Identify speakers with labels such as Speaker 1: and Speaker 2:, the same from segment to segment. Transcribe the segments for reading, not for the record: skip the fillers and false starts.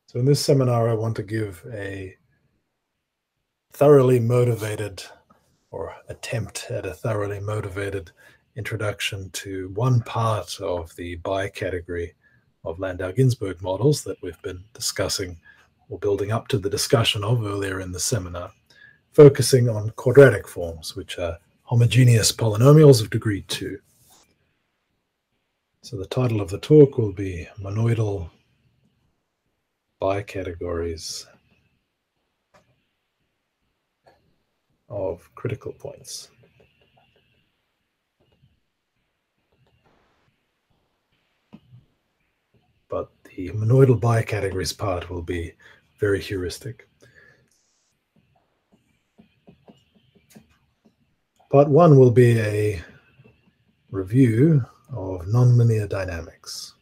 Speaker 1: So in this seminar, I want to give a thoroughly motivated, or attempt at a thoroughly motivated introduction to one part of the bicategory of Landau-Ginzburg models that we've been discussing or building up to the discussion of earlier in the seminar, focusing on quadratic forms, which are homogeneous polynomials of degree 2. So the title of the talk will be Monoidal Bicategories of critical points. But the monoidal bicategories part will be very heuristic. Part 1 will be a review of nonlinear dynamics.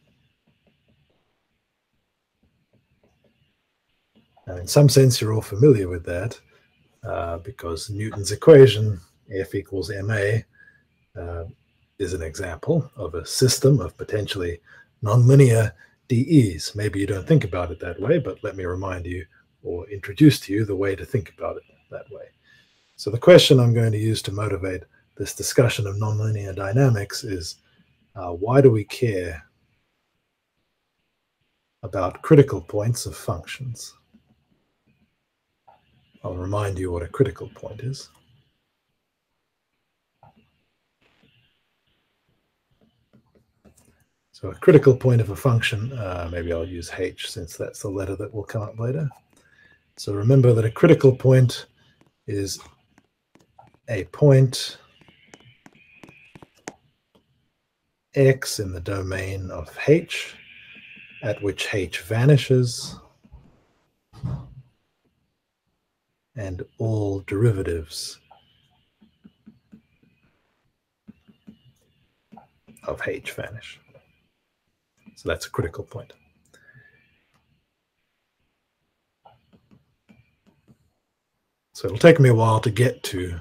Speaker 1: Now, in some sense, you're all familiar with that because Newton's equation, F equals ma, is an example of a system of potentially nonlinear DEs. Maybe you don't think about it that way, but let me remind you or introduce to you the way to think about it that way. So the question I'm going to use to motivate this discussion of nonlinear dynamics is, why do we care about critical points of functions? I'll remind you what a critical point is. So a critical point of a function, maybe I'll use h since that's the letter that will come up later. So remember that a critical point is a point x in the domain of h at which h vanishes and all derivatives of h vanish. So that's a critical point. So it'll take me a while to get to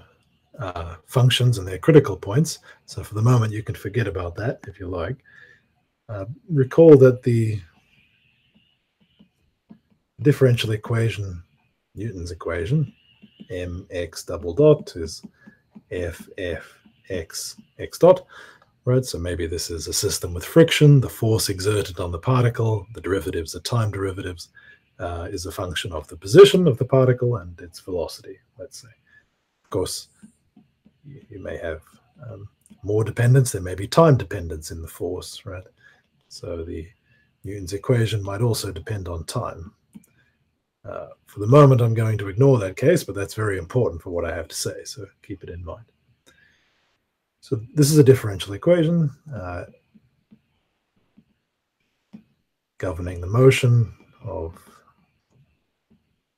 Speaker 1: functions and their critical points. So for the moment, you can forget about that if you like. Recall that the differential equation, Newton's equation, mx double dot is f x x dot, right? So maybe this is a system with friction. The force exerted on the particle, the derivatives are time derivatives, is a function of the position of the particle and its velocity, let's say. Of course, you may have more dependence. There may be time dependence in the force, right? So the Newton's equation might also depend on time. For the moment, I'm going to ignore that case, but that's very important for what I have to say, so keep it in mind. So this is a differential equation governing the motion of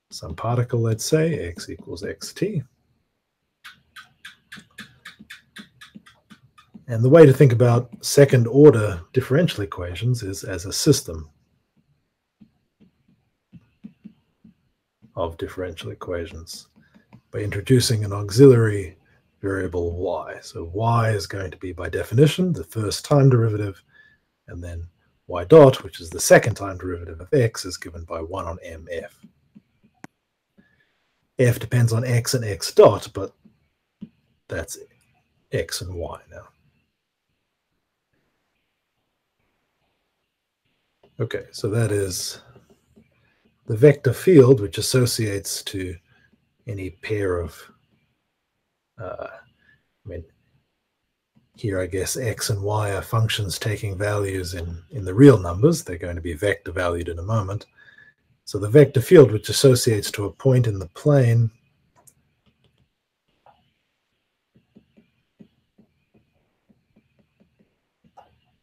Speaker 1: some particle, let's say, x equals xt. And the way to think about second-order differential equations is as a system of differential equations by introducing an auxiliary variable y. So y is going to be, by definition, the first time derivative, and then y dot, which is the second time derivative of x, is given by 1 on mf. F depends on x and x dot, but that's x and y now. Okay, so that is the vector field, which associates to any pair of, here I guess x and y are functions taking values in the real numbers. They're going to be vector valued in a moment. So the vector field, which associates to a point in the plane,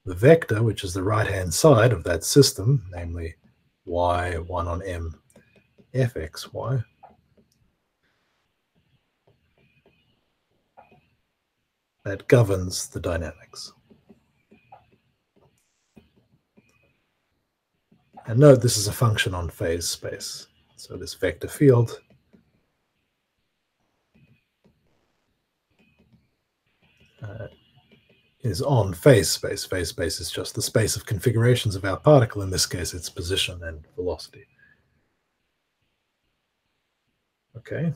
Speaker 1: the vector, which is the right-hand side of that system, namely y 1 on m fxy, that governs the dynamics. And note this is a function on phase space. So this vector field is on phase space. Phase space is just the space of configurations of our particle. In this case, its position and velocity. Okay.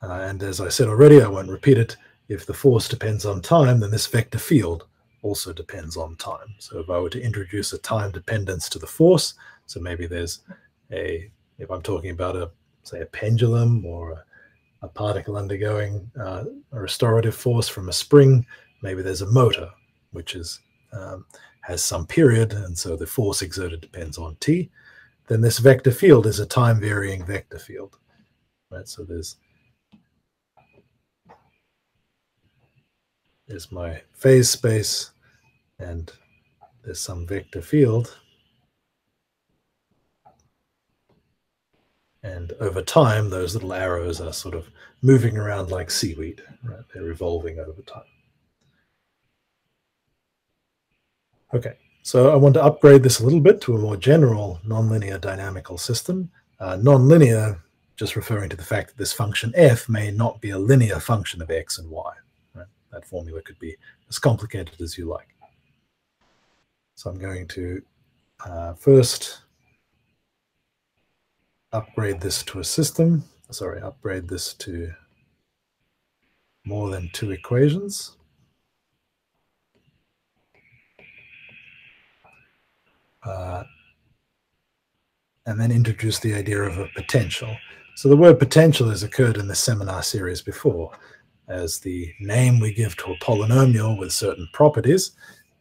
Speaker 1: And as I said already, I won't repeat it. If the force depends on time, then this vector field also depends on time. So if I were to introduce a time dependence to the force, so maybe there's if I'm talking about say a pendulum or a particle undergoing a restorative force from a spring, maybe there's a motor which has some period, and so the force exerted depends on t. Then this vector field is a time-varying vector field, right? So there's my phase space, and there's some vector field. And over time, those little arrows are sort of moving around like seaweed, right? They're evolving over time. Okay, so I want to upgrade this a little bit to a more general nonlinear dynamical system. Nonlinear, just referring to the fact that this function f may not be a linear function of x and y. Right? That formula could be as complicated as you like. So I'm going to first upgrade this to a system. Sorry, upgrade this to more than two equations. And then introduce the idea of a potential. So the word potential has occurred in the seminar series before as the name we give to a polynomial with certain properties,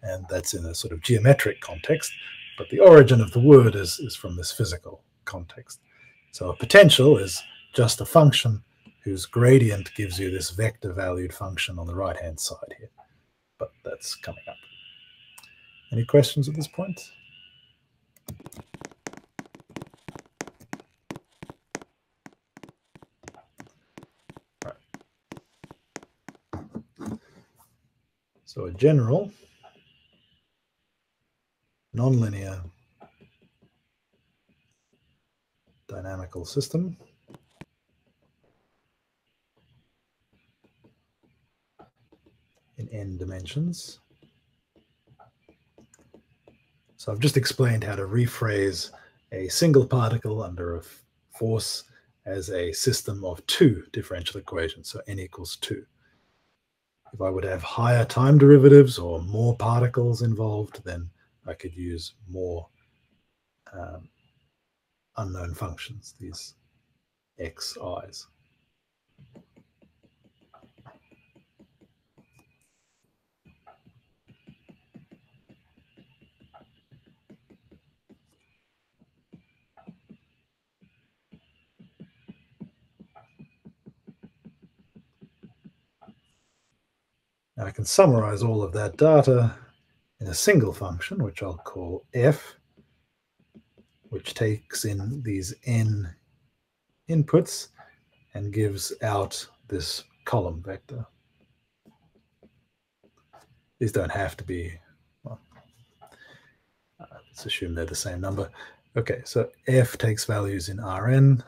Speaker 1: and that's in a sort of geometric context, but the origin of the word is from this physical context. So a potential is just a function whose gradient gives you this vector-valued function on the right-hand side here, but that's coming up. Any questions at this point? So a general nonlinear dynamical system in n dimensions. So I've just explained how to rephrase a single particle under a force as a system of two differential equations, so n equals 2. If I would have higher time derivatives or more particles involved, then I could use more unknown functions, these xi's. Now I can summarize all of that data in a single function, which I'll call f, which takes in these n inputs and gives out this column vector. These don't have to be, well, let's assume they're the same number. Okay, so f takes values in Rn.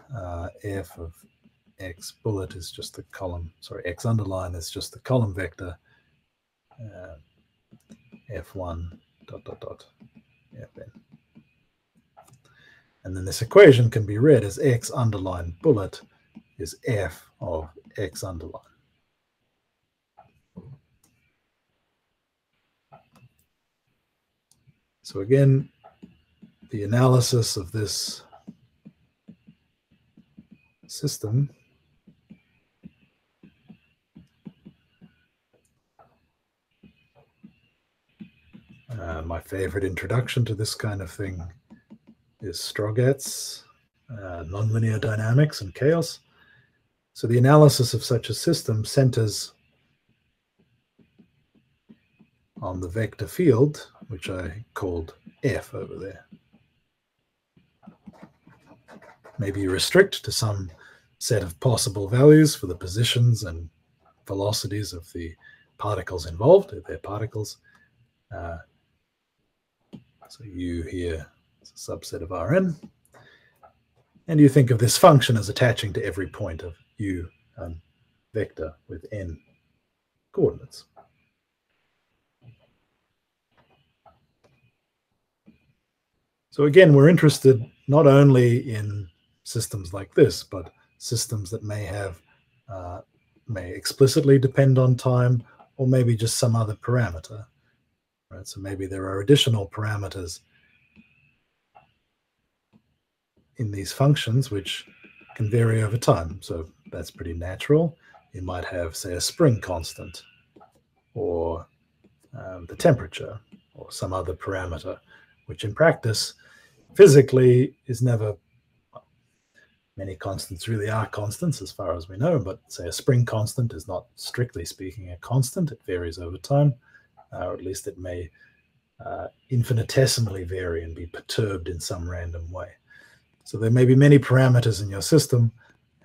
Speaker 1: F of x bullet is just the column, sorry, x underline is just the column vector. F1 dot dot dot Fn. And then this equation can be read as x underline bullet is f of x underline. So again, the analysis of this system my favorite introduction to this kind of thing is Strogat's nonlinear dynamics and chaos. So the analysis of such a system centers on the vector field, which I called f over there. Maybe you restrict to some set of possible values for the positions and velocities of the particles involved, if they're particles. So u here is a subset of Rn. And you think of this function as attaching to every point of u vector with n coordinates. So again, we're interested not only in systems like this, but systems that may have may explicitly depend on time, or maybe just some other parameter. Right? So maybe there are additional parameters in these functions which can vary over time. So that's pretty natural. You might have, say, a spring constant, or the temperature, or some other parameter, which in practice, physically, is never, many constants really are constants as far as we know, but say a spring constant is not strictly speaking a constant. It varies over time, or at least it may infinitesimally vary and be perturbed in some random way. So there may be many parameters in your system,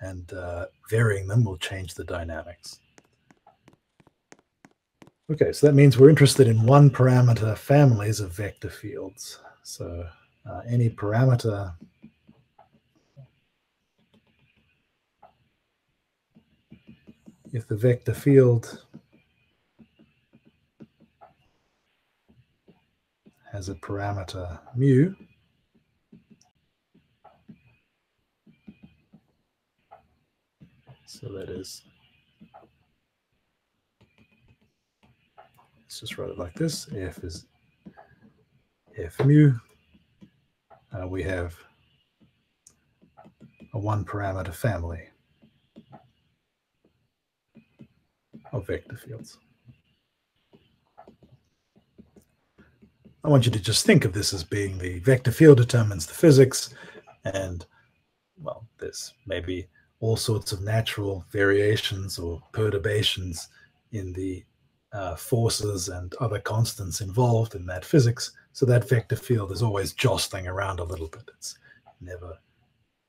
Speaker 1: and varying them will change the dynamics. Okay, so that means we're interested in one parameter families of vector fields. So any parameter if the vector field has a parameter mu, so that is, let's just write it like this, f is f mu, we have a one parameter family of vector fields. I want you to just think of this as being the vector field determines the physics, and well, there's maybe all sorts of natural variations or perturbations in the forces and other constants involved in that physics. So that vector field is always jostling around a little bit. It's never,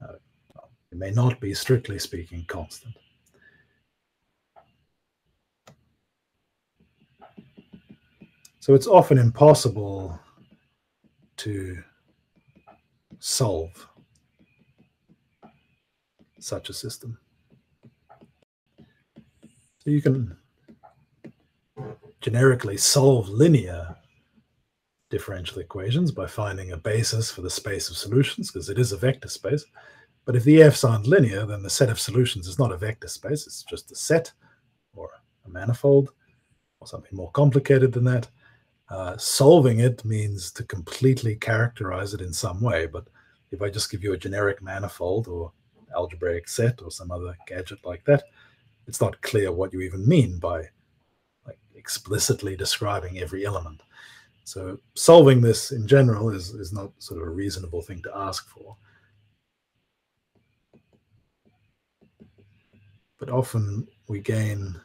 Speaker 1: it may not be strictly speaking constant. So it's often impossible to solve such a system. So you can generically solve linear differential equations by finding a basis for the space of solutions, because it is a vector space. But if the f's aren't linear, then the set of solutions is not a vector space. It's just a set or a manifold or something more complicated than that. Solving it means to completely characterize it in some way. But if I just give you a generic manifold or algebraic set or some other gadget like that, it's not clear what you even mean by like explicitly describing every element. So solving this in general is not sort of a reasonable thing to ask for. But often we gain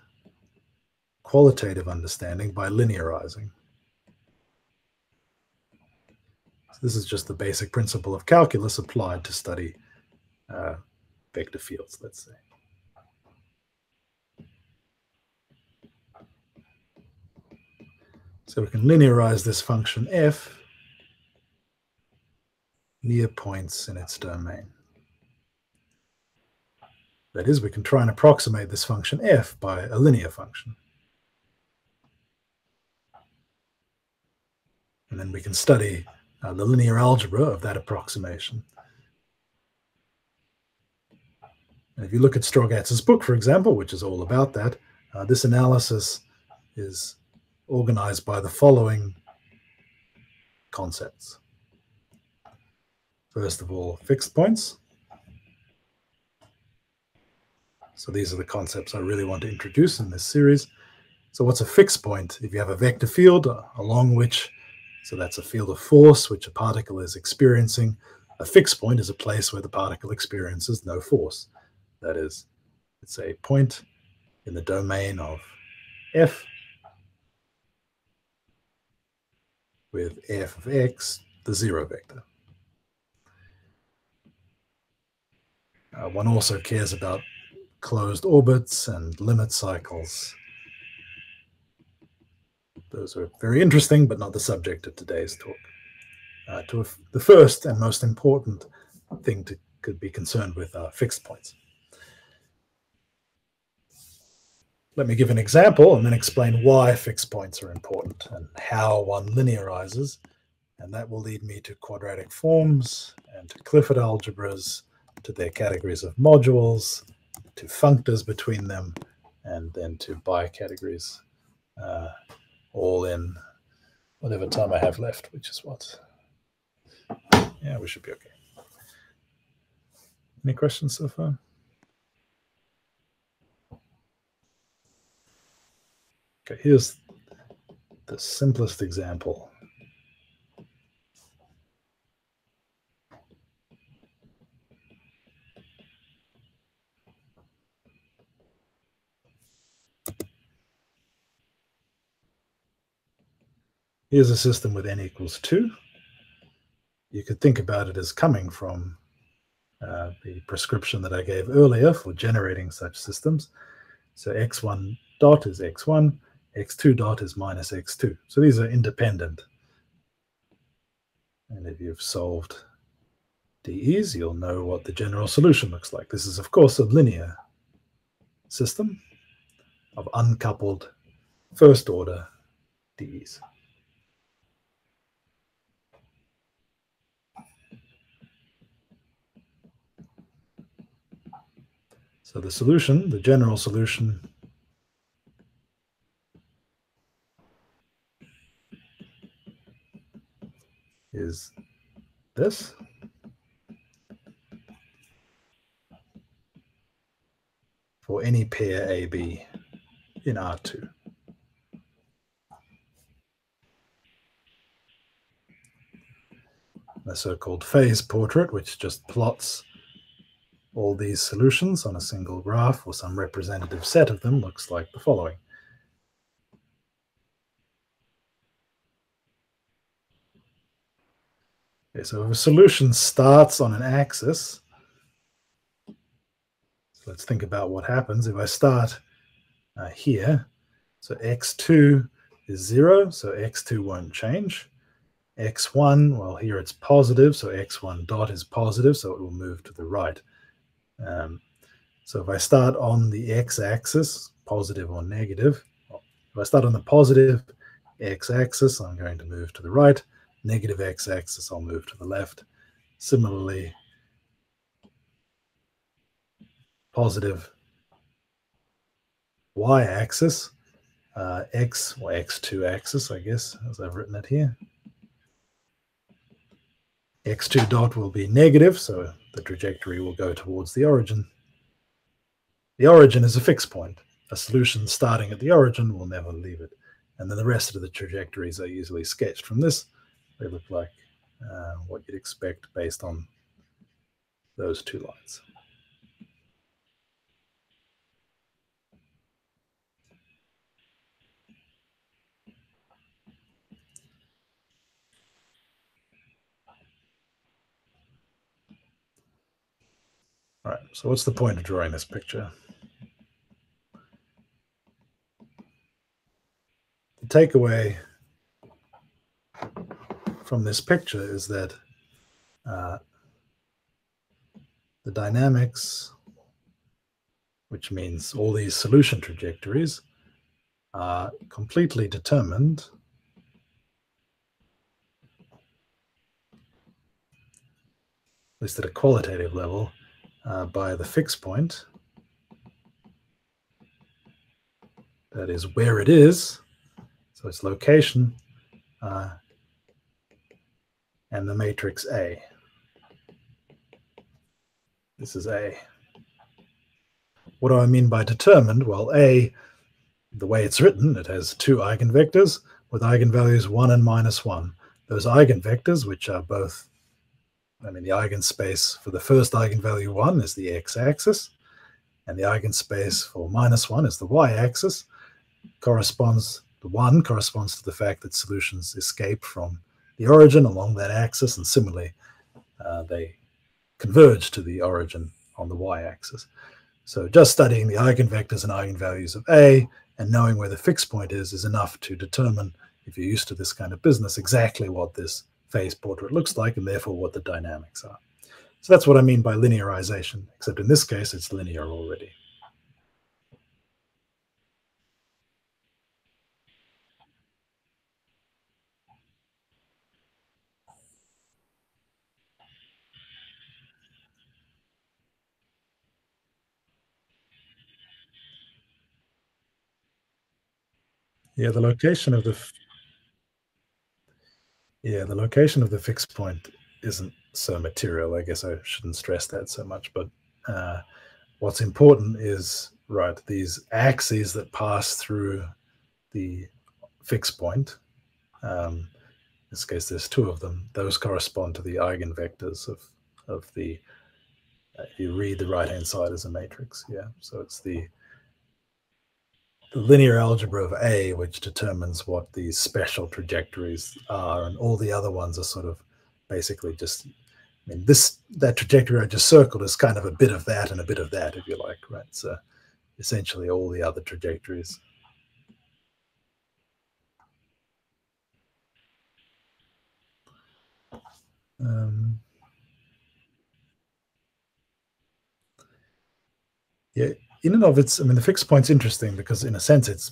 Speaker 1: qualitative understanding by linearizing. So this is just the basic principle of calculus applied to study vector fields, let's say. So we can linearize this function f near points in its domain. That is, we can try and approximate this function f by a linear function. And then we can study the linear algebra of that approximation. And if you look at Strogatz's book, for example, which is all about that, this analysis is organized by the following concepts. First of all, fixed points. So these are the concepts I really want to introduce in this series. So what's a fixed point? If you have a vector field along which, so that's a field of force which a particle is experiencing, a fixed point is a place where the particle experiences no force. That is, it's a point in the domain of f with f of x, the zero vector. One also cares about closed orbits and limit cycles. Those are very interesting, but not the subject of today's talk. The first and most important thing to could be concerned with are fixed points. Let me give an example and then explain why fixed points are important and how one linearizes. And that will lead me to quadratic forms and to Clifford algebras to their categories of modules, to functors between them, and then to bicategories, all in whatever time I have left, which is what? Yeah, we should be okay. Any questions so far? Okay, here's the simplest example. Here's a system with n equals 2. You could think about it as coming from the prescription that I gave earlier for generating such systems. So x1 dot is x1, x2 dot is minus x2. So these are independent. And if you've solved DEs, you'll know what the general solution looks like. This is, of course, a linear system of uncoupled first-order DEs. So the solution, the general solution, is this. For any pair AB in R2. The so-called phase portrait, which just plots all these solutions on a single graph or some representative set of them, looks like the following. Okay, so if a solution starts on an axis, so let's think about what happens if I start here. So x2 is 0, so x2 won't change. x1, well, here it's positive, so x1 dot is positive, so it will move to the right. So if I start on the x-axis, positive or negative, if I start on the positive x-axis, I'm going to move to the right. Negative x-axis, I'll move to the left. Similarly, positive y-axis, x or x2 axis, I guess, as I've written it here. x2 dot will be negative, so the trajectory will go towards the origin. The origin is a fixed point. A solution starting at the origin will never leave it. And then the rest of the trajectories are usually sketched from this. They look like what you'd expect based on those two lines. All right, so what's the point of drawing this picture? The takeaway from this picture is that the dynamics, which means all these solution trajectories, are completely determined at least at a qualitative level, by the fixed point. That is where it is, so its location, and the matrix A. This is A. What do I mean by determined? Well, A, the way it's written, it has two eigenvectors with eigenvalues 1 and -1. Those eigenvectors, which are both, the eigenspace for the first eigenvalue 1 is the x-axis, and the eigenspace for -1 is the y-axis, the 1 corresponds to the fact that solutions escape from the origin along that axis, and similarly, they converge to the origin on the y-axis. So just studying the eigenvectors and eigenvalues of A and knowing where the fixed point is enough to determine, if you're used to this kind of business, exactly what this phase portrait looks like and therefore what the dynamics are. So that's what I mean by linearization, except in this case, it's linear already. Yeah, the location of the the location of the fixed point isn't so material. I guess I shouldn't stress that so much. But what's important is, right, these axes that pass through the fixed point. In this case, there's two of them. Those correspond to the eigenvectors of the. If you read the right-hand side as a matrix, yeah. So it's the linear algebra of A, which determines what these special trajectories are, and all the other ones are sort of basically just, I mean, that trajectory I just circled is kind of a bit of that and a bit of that, if you like, right? So essentially all the other trajectories. Yeah, in and of its, I mean, the fixed point's interesting because in a sense it's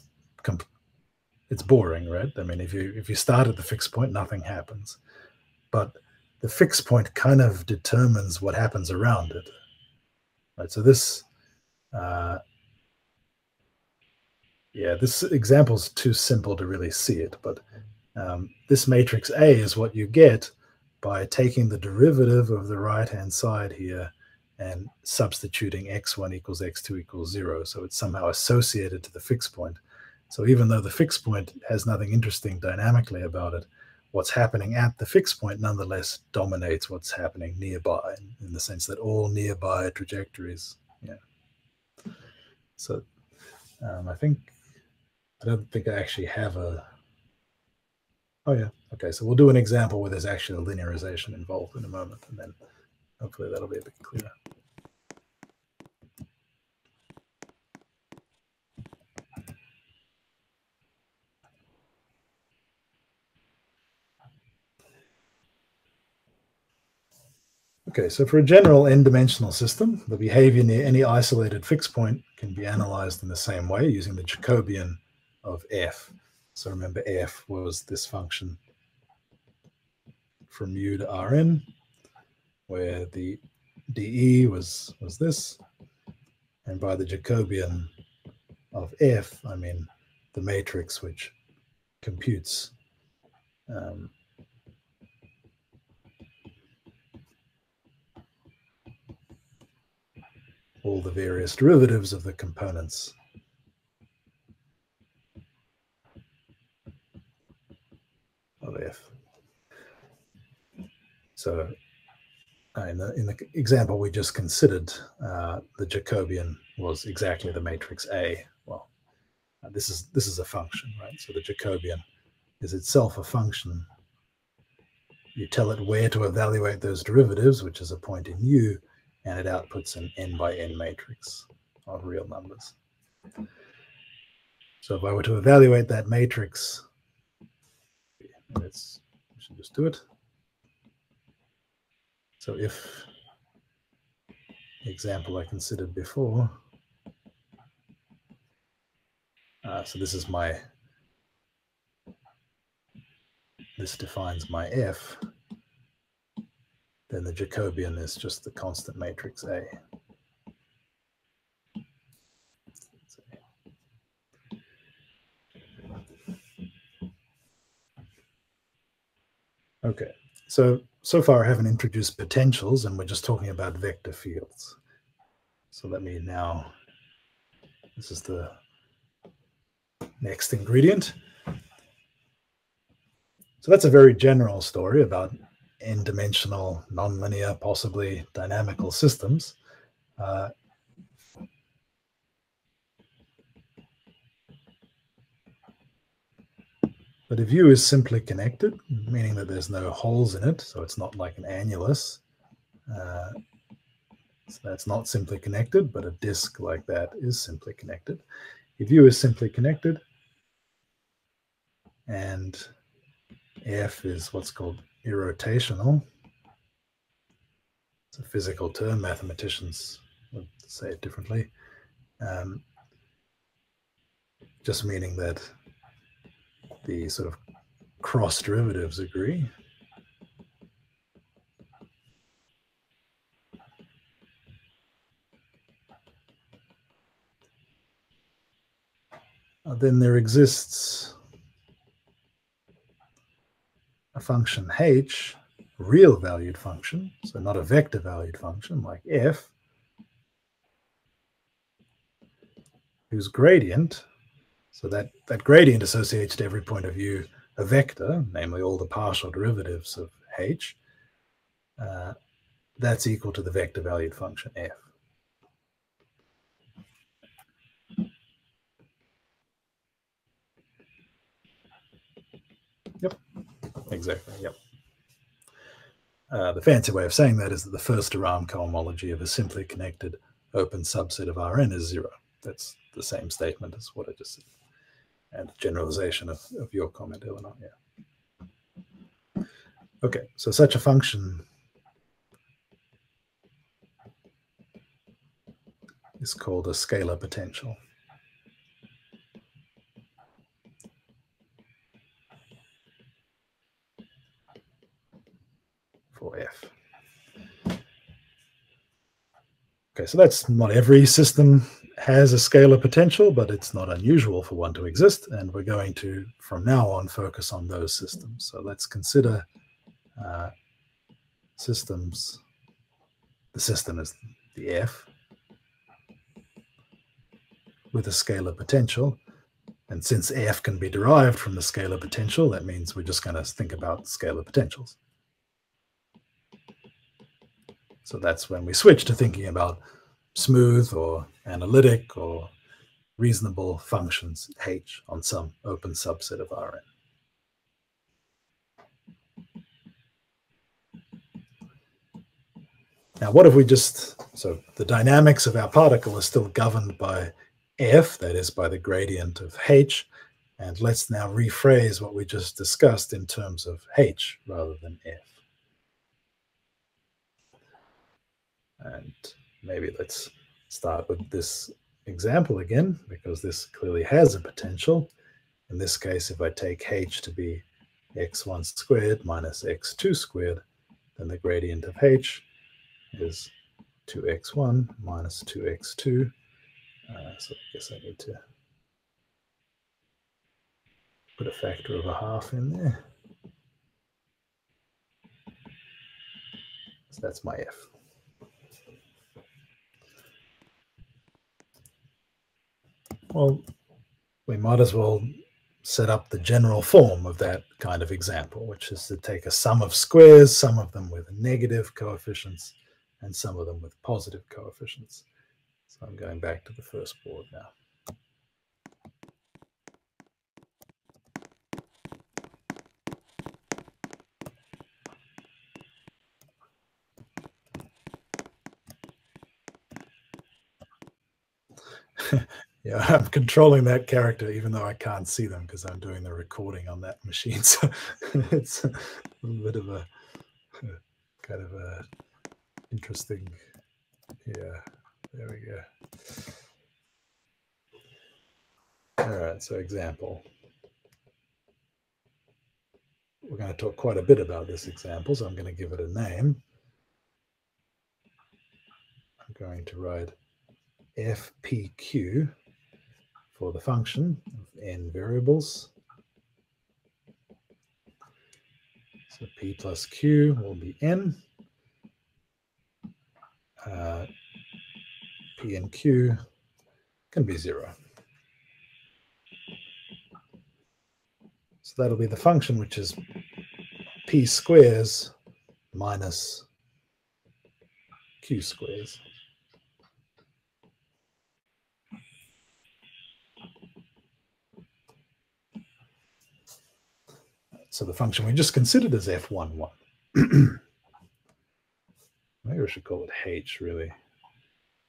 Speaker 1: boring, right? I mean, if you start at the fixed point, nothing happens, but the fixed point kind of determines what happens around it, right? So this, this example's too simple to really see it, but this matrix A is what you get by taking the derivative of the right-hand side here and substituting x1 equals x2 equals 0. So it's somehow associated to the fixed point. So even though the fixed point has nothing interesting dynamically about it, what's happening at the fixed point nonetheless dominates what's happening nearby, in the sense that all nearby trajectories, So I don't think I actually have a. Oh yeah, okay. So we'll do an example where there's actually a linearization involved in a moment, and then hopefully that'll be a bit clearer. Okay, so for a general n-dimensional system, the behavior near any isolated fixed point can be analyzed in the same way using the Jacobian of f. So remember, f was this function from u to Rn, where the dE was this, and by the Jacobian of f, I mean the matrix which computes all the various derivatives of the components of f. So in the example we just considered, the Jacobian was exactly the matrix A. Well, this is a function, right? So the Jacobian is itself a function. You tell it where to evaluate those derivatives, which is a point in U, and it outputs an n by n matrix of real numbers. So if I were to evaluate that matrix, we should just do it. So if the example I considered before, so this defines my f, then the Jacobian is just the constant matrix A. Okay, so far I haven't introduced potentials, and we're just talking about vector fields. So let me now, this is the next ingredient. So that's a very general story about n-dimensional, nonlinear, possibly dynamical systems. But if U is simply connected, meaning that there's no holes in it, so it's not like an annulus, so that's not simply connected, but a disk like that is simply connected. If U is simply connected, and F is what's called irrotational, it's a physical term, mathematicians would say it differently, just meaning that the sort of cross derivatives agree. Then there exists function h, real valued function, so not a vector valued function like f, whose gradient, so that gradient associates to every point of view a vector, namely all the partial derivatives of h, that's equal to the vector valued function f. Yep, exactly, yep. The fancy way of saying that is that the first de Rham cohomology of a simply connected open subset of Rn is 0. That's the same statement as what I just said. And generalization of your comment, Eleanor, yeah. Okay, so such a function is called a scalar potential. For f. Okay, so that's not every system has a scalar potential, but it's not unusual for one to exist, and we're going to, from now on, focus on those systems. So let's consider systems. The system is the f with a scalar potential, and since f can be derived from the scalar potential, that means we're just going to think about scalar potentials. So that's when we switch to thinking about smooth or analytic or reasonable functions h on some open subset of Rn. Now, what if we just, so the dynamics of our particle is still governed by f, that is by the gradient of h, and let's now rephrase what we just discussed in terms of h rather than f. And maybe let's start with this example again, because this clearly has a potential. In this case, if I take h to be x1 squared minus x2 squared, then the gradient of h is 2x1 minus 2x2. So I guess I need to put a factor of a half in there. So that's my f. Well, we might as well set up the general form of that kind of example, which is to take a sum of squares, some of them with negative coefficients, and some of them with positive coefficients. So I'm going back to the first board now. Yeah, I'm controlling that character even though I can't see them because I'm doing the recording on that machine. So it's a little bit of a kind of a interesting, yeah, there we go. All right, so example. We're going to talk quite a bit about this example, so I'm going to give it a name. I'm going to write fpq for the function of n variables. So p plus q will be n. P and q can be 0. So that'll be the function, which is p squares minus q squares. So the function we just considered is f11. Maybe we should call it h, really.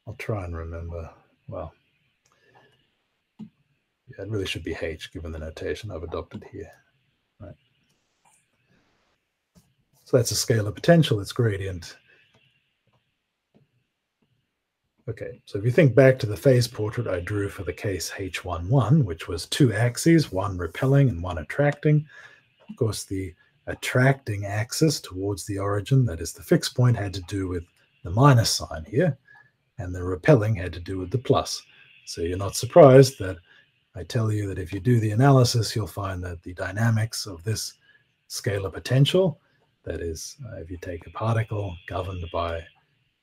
Speaker 1: I'll try and remember. Well, yeah, it really should be h, given the notation I've adopted here. Right. So that's a scalar potential, its gradient. Okay, so if you think back to the phase portrait I drew for the case h11, which was 2 axes, one repelling and one attracting. Of course, the attracting axis towards the origin, that is the fixed point, had to do with the minus sign here, and the repelling had to do with the plus. So you're not surprised that I tell you that if you do the analysis, you'll find that the dynamics of this scalar potential. That is, if you take a particle governed by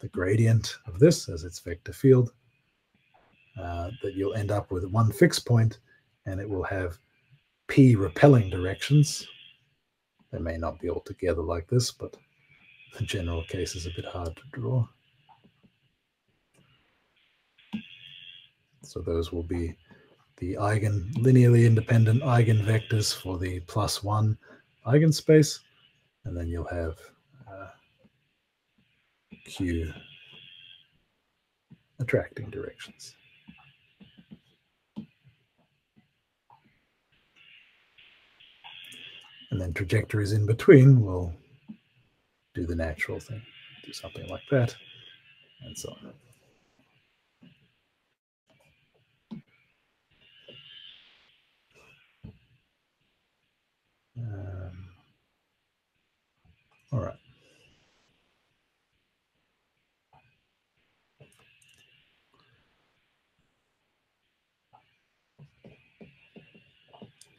Speaker 1: the gradient of this as its vector field, that you'll end up with one fixed point, and it will have p repelling directions. They may not be all together like this, but the general case is a bit hard to draw. So those will be the linearly independent eigenvectors for the +1 eigenspace, and then you'll have q attracting directions. And then trajectories in between will do the natural thing, do something like that, and so on. All right.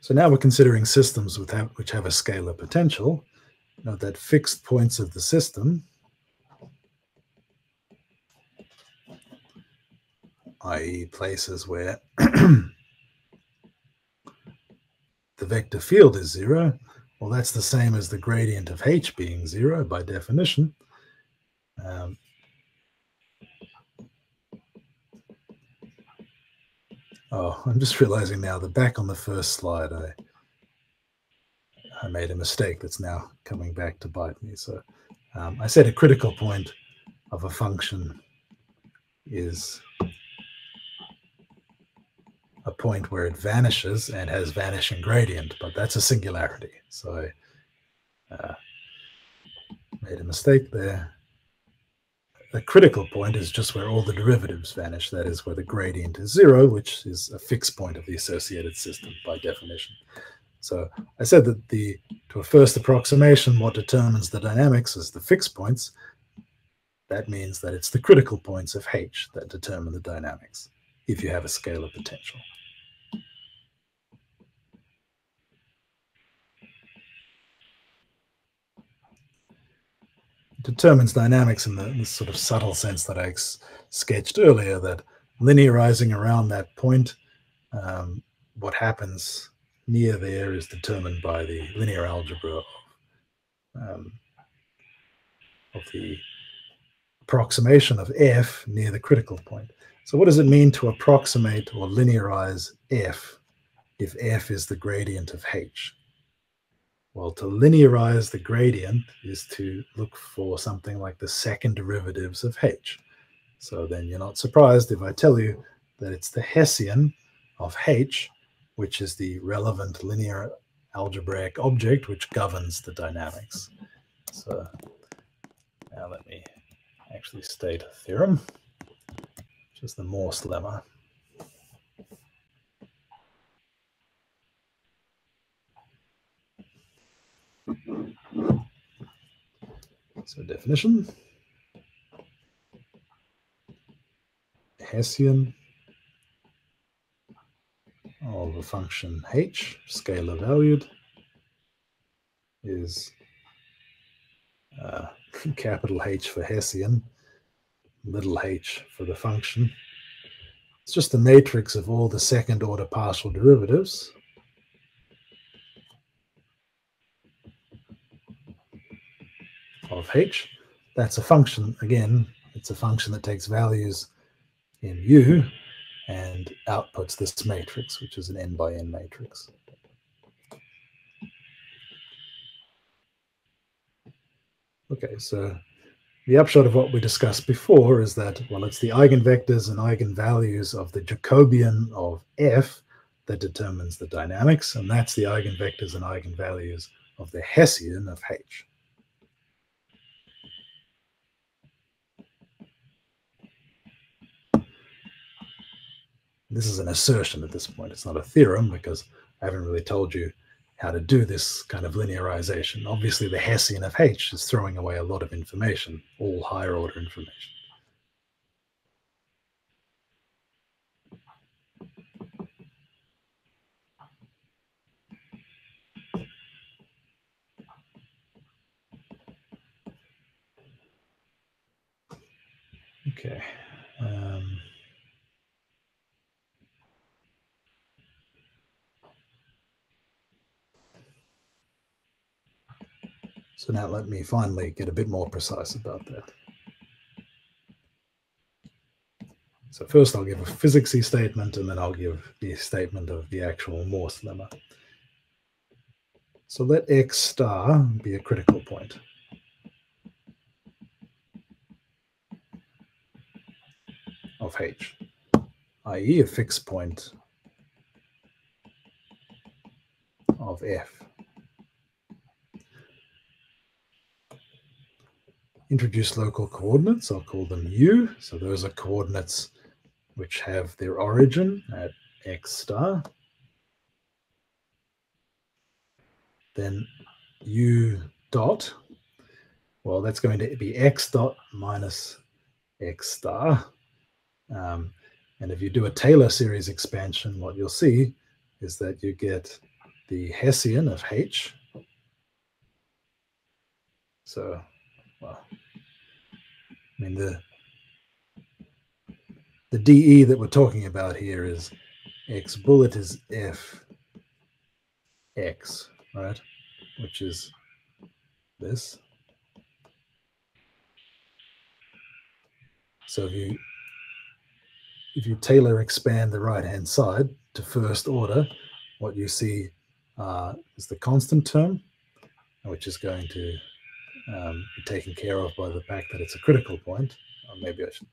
Speaker 1: So now we're considering systems which have a scalar potential. Note that fixed points of the system, i.e. places where the vector field is 0, well, that's the same as the gradient of h being 0 by definition. I'm just realizing now that back on the first slide, I made a mistake that's now coming back to bite me. So I said a critical point of a function is a point where it vanishes and has vanishing gradient, but that's a singularity. So I made a mistake there. The critical point is just where all the derivatives vanish. That is where the gradient is 0, which is a fixed point of the associated system by definition. So I said that to a first approximation, what determines the dynamics is the fixed points. That means that it's the critical points of h that determine the dynamics if you have a scalar potential. Determines dynamics in the sort of subtle sense that I sketched earlier, that linearizing around that point, what happens near there is determined by the linear algebra of the approximation of f near the critical point. So what does it mean to approximate or linearize f if f is the gradient of h? Well, to linearize the gradient is to look for something like the second derivatives of h. So then you're not surprised if I tell you that it's the Hessian of h, which is the relevant linear algebraic object which governs the dynamics. So now let me actually state a theorem, which is the Morse Lemma. So definition, Hessian of a function h, scalar valued, is capital H for Hessian, little h for the function. It's just the matrix of all the second order partial derivatives. Of h. That's a function. Again, it's a function that takes values in U and outputs this matrix, which is an n by n matrix. Okay, so the upshot of what we discussed before is that, well, it's the eigenvectors and eigenvalues of the Jacobian of f that determines the dynamics, and that's the eigenvectors and eigenvalues of the Hessian of h. This is an assertion at this point. It's not a theorem because I haven't really told you how to do this kind of linearization. Obviously, the Hessian of h is throwing away a lot of information, all higher order information. Okay. So now let me finally get a bit more precise about that. So first I'll give a physicsy statement, and then I'll give the statement of the actual Morse lemma. So let x star be a critical point. Of h, i.e. a fixed point of f. Introduce local coordinates, I'll call them u. So those are coordinates which have their origin at x star. Then u dot, well, that's going to be x dot minus x star. And if you do a Taylor series expansion, what you'll see is that you get the Hessian of h. So, well, I mean, the dE that we're talking about here is x bullet is f x, right? Which is this. So if you Taylor expand the right-hand side to first order, what you see is the constant term, which is going to be taken care of by the fact that it's a critical point. Or maybe I should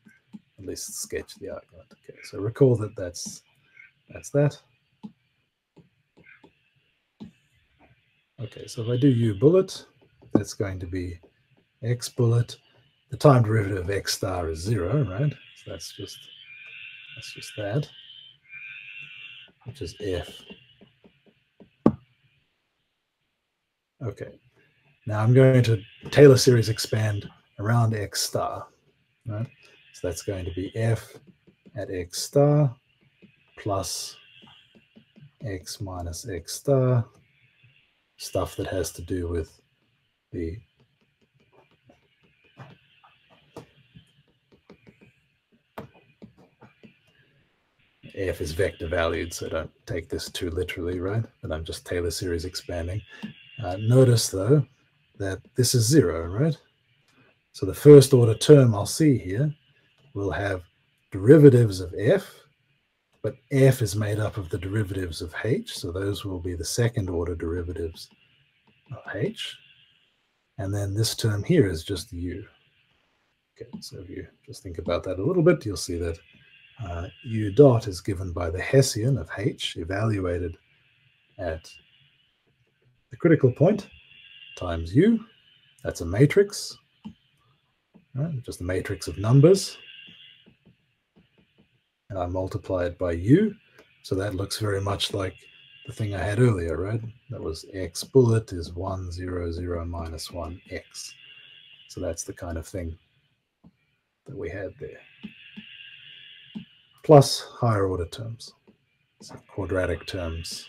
Speaker 1: at least sketch the argument. Okay, so recall that that's that. Okay, so if I do u bullet, that's going to be x bullet. The time derivative of x star is 0, right? So that's just that, which is f. Okay, now I'm going to Taylor series expand around x star, right? So that's going to be f at x star plus x minus x star, stuff that has to do with the f is vector valued, so don't take this too literally, right? But I'm just Taylor series expanding. Notice, though, that this is 0, right? So the first order term I'll see here will have derivatives of f, but f is made up of the derivatives of h, so those will be the second order derivatives of h. And then this term here is just u. Okay, so if you just think about that a little bit, you'll see that u dot is given by the Hessian of h, evaluated at the critical point, times u. That's a matrix, right? Just a matrix of numbers. And I multiply it by u. So that looks very much like the thing I had earlier, right? That was x bullet is 1, 0, 0, minus 1, x. So that's the kind of thing that we had there. Plus higher order terms, so quadratic terms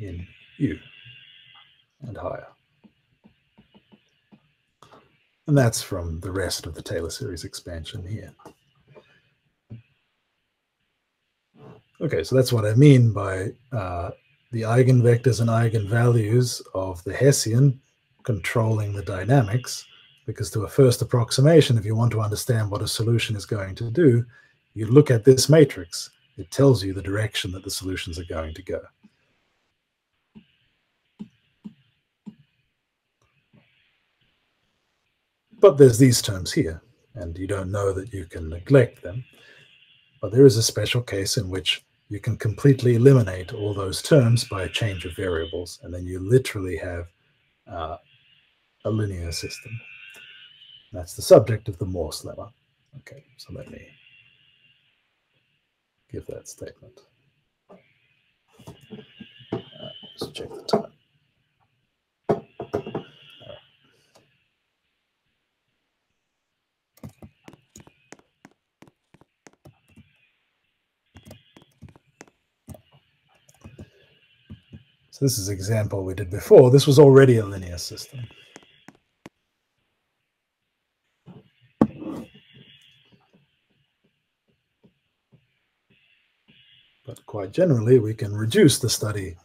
Speaker 1: in u and higher. And that's from the rest of the Taylor series expansion here. Okay, so that's what I mean by the eigenvectors and eigenvalues of the Hessian controlling the dynamics, because to a first approximation, if you want to understand what a solution is going to do, you look at this matrix. It tells you the direction that the solutions are going to go. But there's these terms here, and you don't know that you can neglect them. But there is a special case in which you can completely eliminate all those terms by a change of variables, and then you literally have a linear system. That's the subject of the Morse lemma. Okay, so let me give that statement. Let's check the time. So this is an example we did before. This was already a linear system. But quite generally, we can reduce the study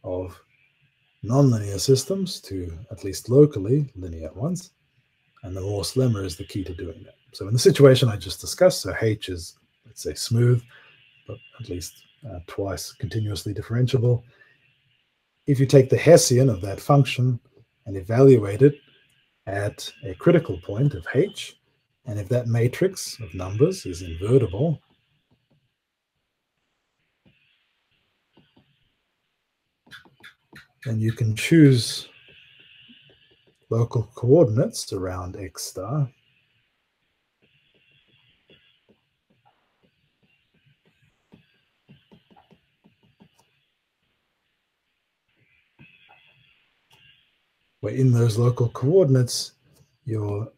Speaker 1: of nonlinear systems to, at least locally, linear ones. And the Morse lemma is the key to doing that. So in the situation I just discussed, so H is, let's say, smooth, but at least twice continuously differentiable. If you take the Hessian of that function and evaluate it at a critical point of H, and if that matrix of numbers is invertible, then you can choose local coordinates around X star where in those local coordinates your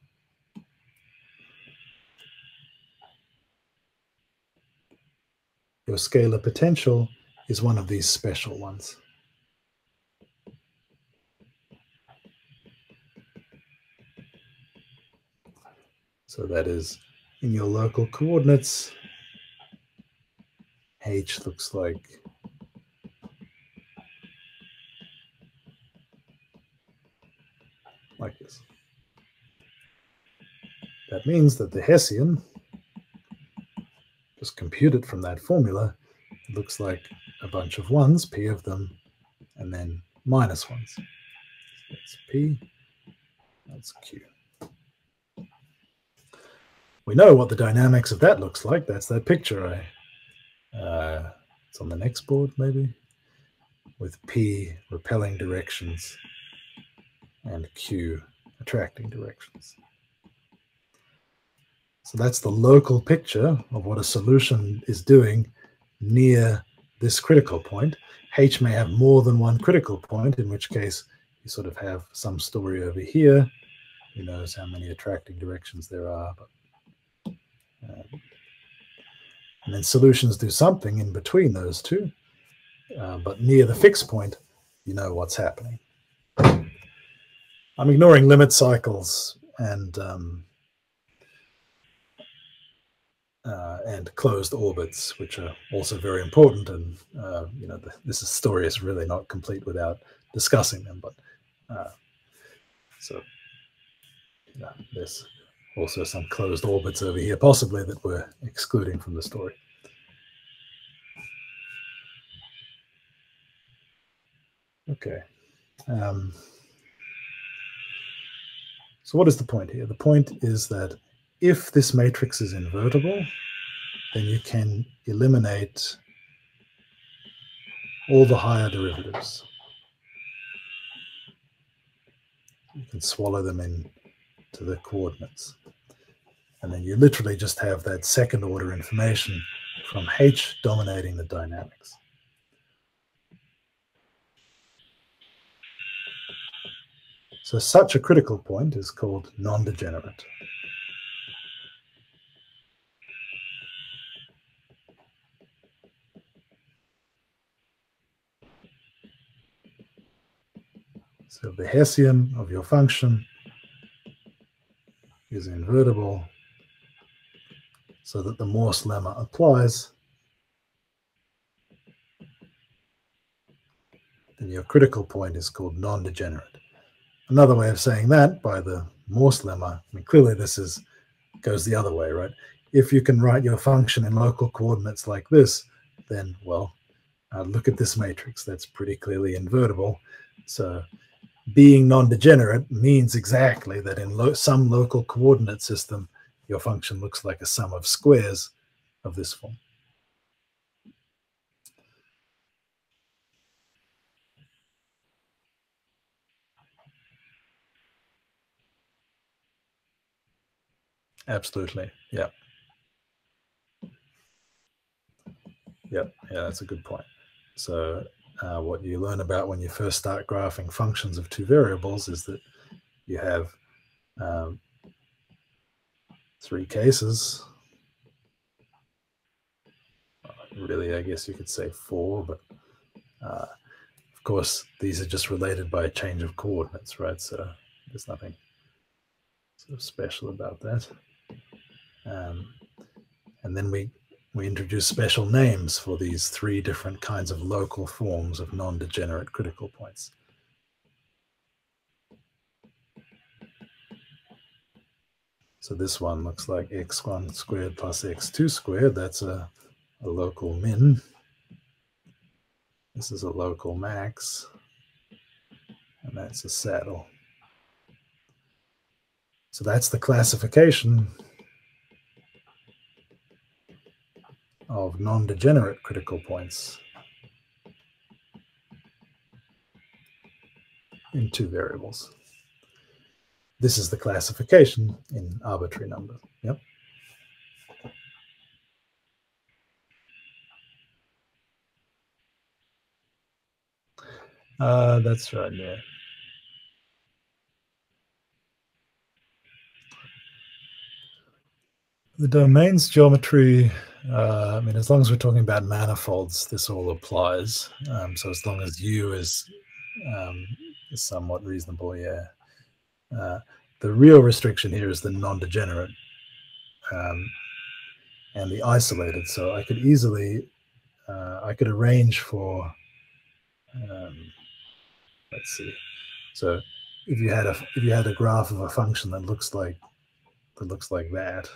Speaker 1: scalar potential is one of these special ones. So that is, in your local coordinates, H looks like this. That means that the Hessian, just compute it from that formula, it looks like a bunch of ones, P of them, and then minus ones. So that's P, that's Q. We know what the dynamics of that looks like. That's that picture. It's on the next board, maybe, with P repelling directions and Q attracting directions. So that's the local picture of what a solution is doing near this critical point. H may have more than one critical point, in which case you sort of have some story over here. Who knows how many attracting directions there are. But, and then solutions do something in between those two. But near the fixed point, you know what's happening. I'm ignoring limit cycles and closed orbits, which are also very important. And you know, this story is really not complete without discussing them. But so you know, there's also some closed orbits over here, possibly, that we're excluding from the story. Okay. So what is the point here? The point is that if this matrix is invertible, then you can eliminate all the higher derivatives. You can swallow them into the coordinates. And then you literally just have that second order information from H dominating the dynamics. So such a critical point is called non-degenerate. So the Hessian of your function is invertible so that the Morse lemma applies, then your critical point is called non-degenerate. Another way of saying that, by the Morse lemma, I mean, clearly this goes the other way, right? If you can write your function in local coordinates like this, then, well, look at this matrix. That's pretty clearly invertible. So being non-degenerate means exactly that in some local coordinate system, your function looks like a sum of squares of this form. Absolutely. Yeah. Yep. Yeah, that's a good point. So what you learn about when you first start graphing functions of two variables is that you have three cases. Really, I guess you could say four, but of course, these are just related by a change of coordinates, right? So there's nothing sort of special about that. And then we we introduce special names for these three different kinds of local forms of non-degenerate critical points. So this one looks like x1 squared plus x2 squared. That's a local min. This is a local max. And that's a saddle. So that's the classification of non-degenerate critical points in two variables. This is the classification in arbitrary numbers. Yep. That's right, yeah. The domains geometry, I mean, as long as we're talking about manifolds, this all applies. So as long as U is somewhat reasonable, yeah. The real restriction here is the non-degenerate and the isolated. So I could easily, I could arrange for, let's see. So if you had a graph of a function that looks like that,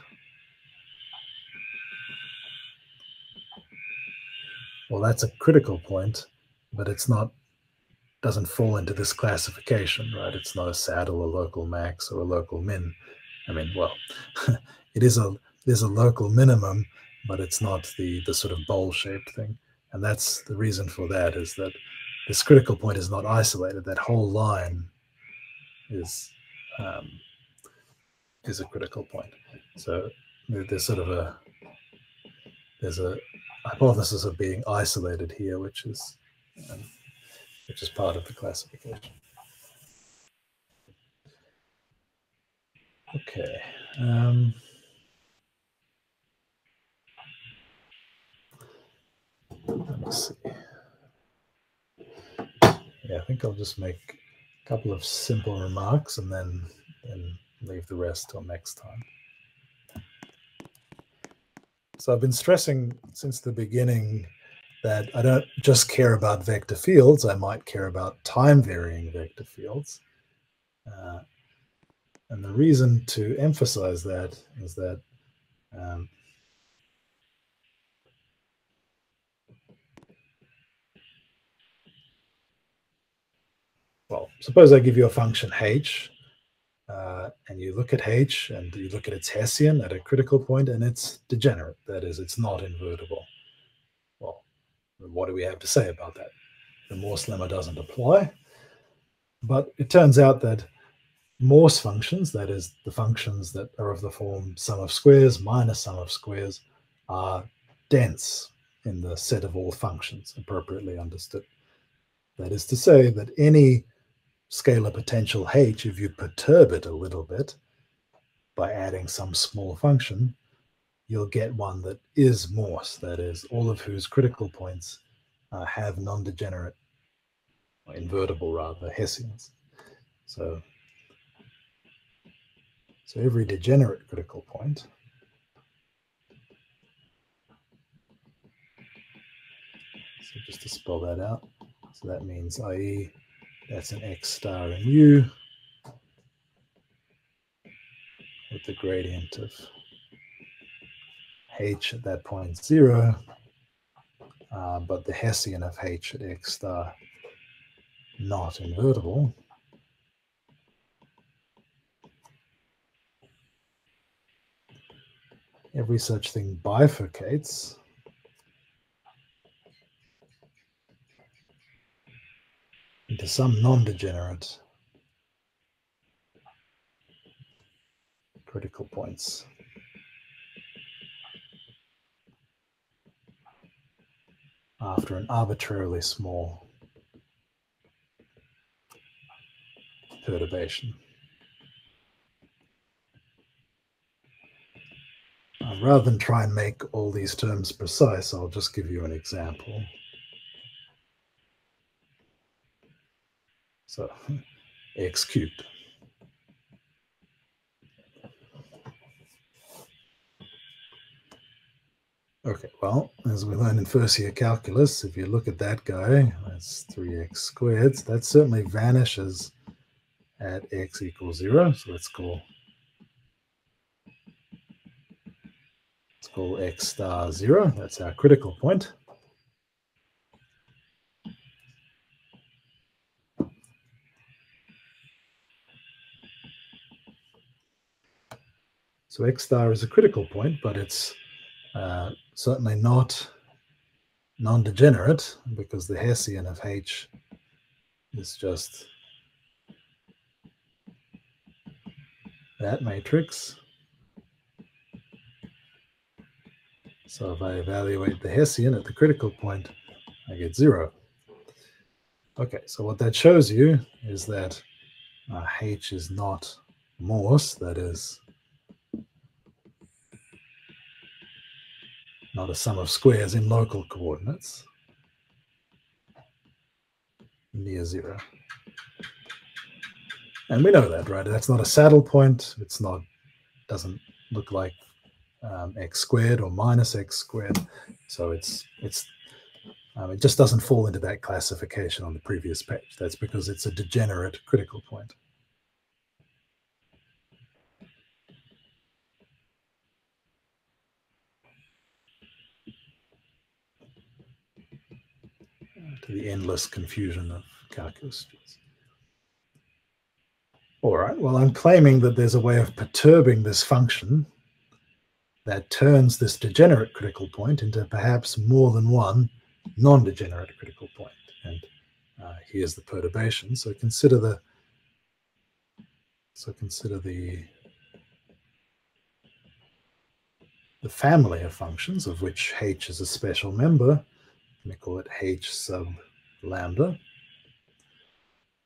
Speaker 1: well, that's a critical point, but it's not, doesn't fall into this classification, right? It's not a saddle, a local max, or a local min. I mean, well, it is a local minimum, but it's not the sort of bowl-shaped thing. And that's the reason for that, is that this critical point is not isolated. That whole line is a critical point. So there's sort of there's a hypothesis of being isolated here, which is part of the classification. Okay. Let me see. Yeah, I think I'll just make a couple of simple remarks and then leave the rest till next time. So I've been stressing since the beginning that I don't just care about vector fields. I might care about time-varying vector fields. And the reason to emphasize that is that well, suppose I give you a function h, and you look at h and you look at its Hessian at a critical point, and it's degenerate. That is, it's not invertible. Well, what do we have to say about that? The Morse lemma doesn't apply. But it turns out that Morse functions, that is, the functions that are of the form sum of squares minus sum of squares, are dense in the set of all functions, appropriately understood. That is to say that any scalar potential h, if you perturb it a little bit by adding some small function, you'll get one that is Morse, that is, all of whose critical points have non-degenerate, or invertible rather, Hessians. So every degenerate critical point so just to spell that out, so that means i.e. that's an x star in U with the gradient of h at that point 0, but the Hessian of h at x star not invertible. Every such thing bifurcates into some non-degenerate critical points. After an arbitrarily small perturbation. Rather than try and make all these terms precise, I'll just give you an example. So x cubed. Okay, well, as we learned in first year calculus, if you look at that guy, that's 3x squared. That certainly vanishes at x equals 0. So let's call x star 0. That's our critical point. So x star is a critical point, but it's certainly not non-degenerate, because the Hessian of H is just that matrix. So if I evaluate the Hessian at the critical point, I get 0. Okay, so what that shows you is that H is not Morse, that is not a sum of squares in local coordinates near 0. And we know that, right? That's not a saddle point. It's not, doesn't look like x squared or minus x squared. So it just doesn't fall into that classification on the previous page. That's because it's a degenerate critical point. To the endless confusion of calculus. All right, well, I'm claiming that there's a way of perturbing this function that turns this degenerate critical point into perhaps more than one non-degenerate critical point. And here's the perturbation. So consider the family of functions, of which H is a special member. Let me call it H sub lambda,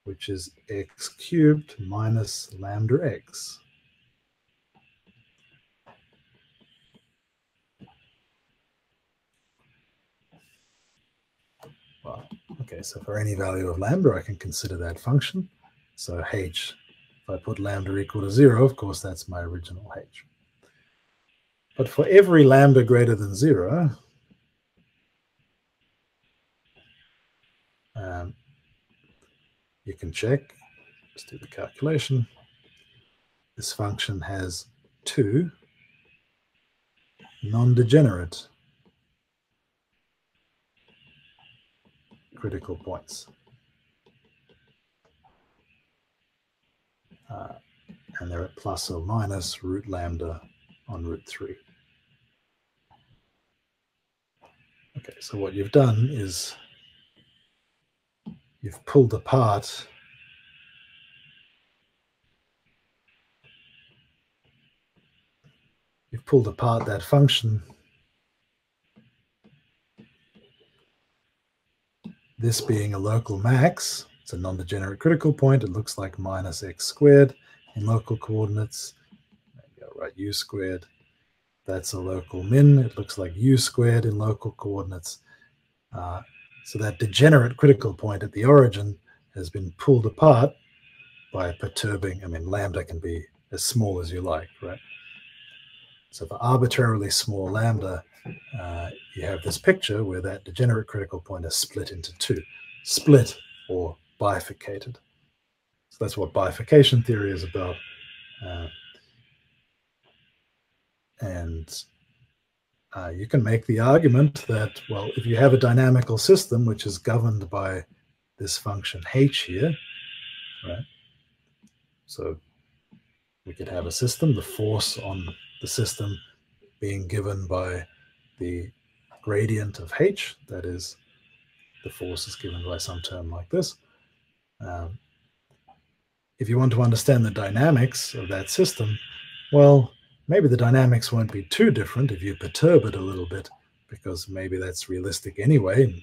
Speaker 1: which is x cubed minus lambda x. Well, okay, so for any value of lambda, I can consider that function. So H, if I put lambda equal to 0, of course, that's my original H. But for every lambda greater than 0, you can check, just do the calculation. This function has 2 non-degenerate critical points. And they're at plus or minus root lambda on root 3. Okay, so what you've done is you've pulled apart that function. This being a local max, it's a non-degenerate critical point. It looks like minus x squared in local coordinates. Maybe I'll write u squared. That's a local min. It looks like u squared in local coordinates. So that degenerate critical point at the origin has been pulled apart by perturbing. I mean, lambda can be as small as you like, right? So for arbitrarily small lambda, you have this picture where that degenerate critical point is split into 2, split or bifurcated. So that's what bifurcation theory is about. And you can make the argument that, well, if you have a dynamical system which is governed by this function h here, right? So we could have a system, the force on the system being given by the gradient of h, that is, the force is given by some term like this. If you want to understand the dynamics of that system, well, maybe the dynamics won't be too different if you perturb it a little bit, because maybe that's realistic anyway. And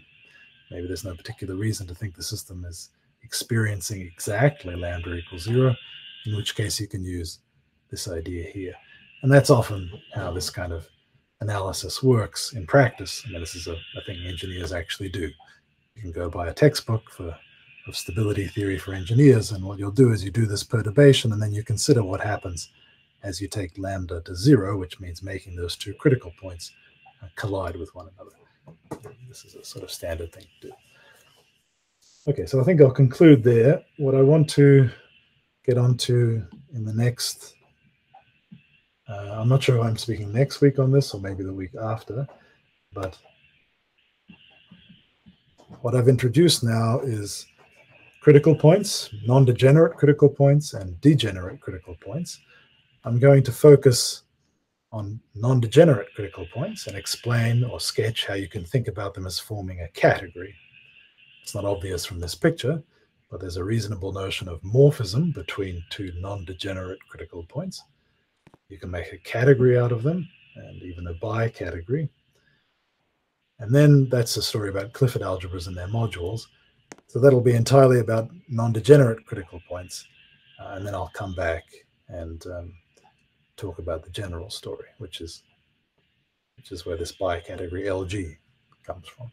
Speaker 1: maybe there's no particular reason to think the system is experiencing exactly lambda equals 0, in which case you can use this idea here. And that's often how this kind of analysis works in practice. I mean, this is a thing engineers actually do. You can go buy a textbook of stability theory for engineers, and what you'll do is you do this perturbation, and then you consider what happens as you take lambda to 0, which means making those 2 critical points collide with one another. This is a sort of standard thing to do. Okay, so I think I'll conclude there. What I want to get onto in the next, I'm not sure if I'm speaking next week on this or maybe the week after, but what I've introduced now is critical points, non-degenerate critical points, and degenerate critical points. I'm going to focus on non-degenerate critical points and explain or sketch how you can think about them as forming a category. It's not obvious from this picture, but there's a reasonable notion of morphism between two non-degenerate critical points. You can make a category out of them, and even a bicategory. And then that's a story about Clifford algebras and their modules. So that'll be entirely about non-degenerate critical points. And then I'll come back and talk about the general story, which is where this bicategory LG comes from.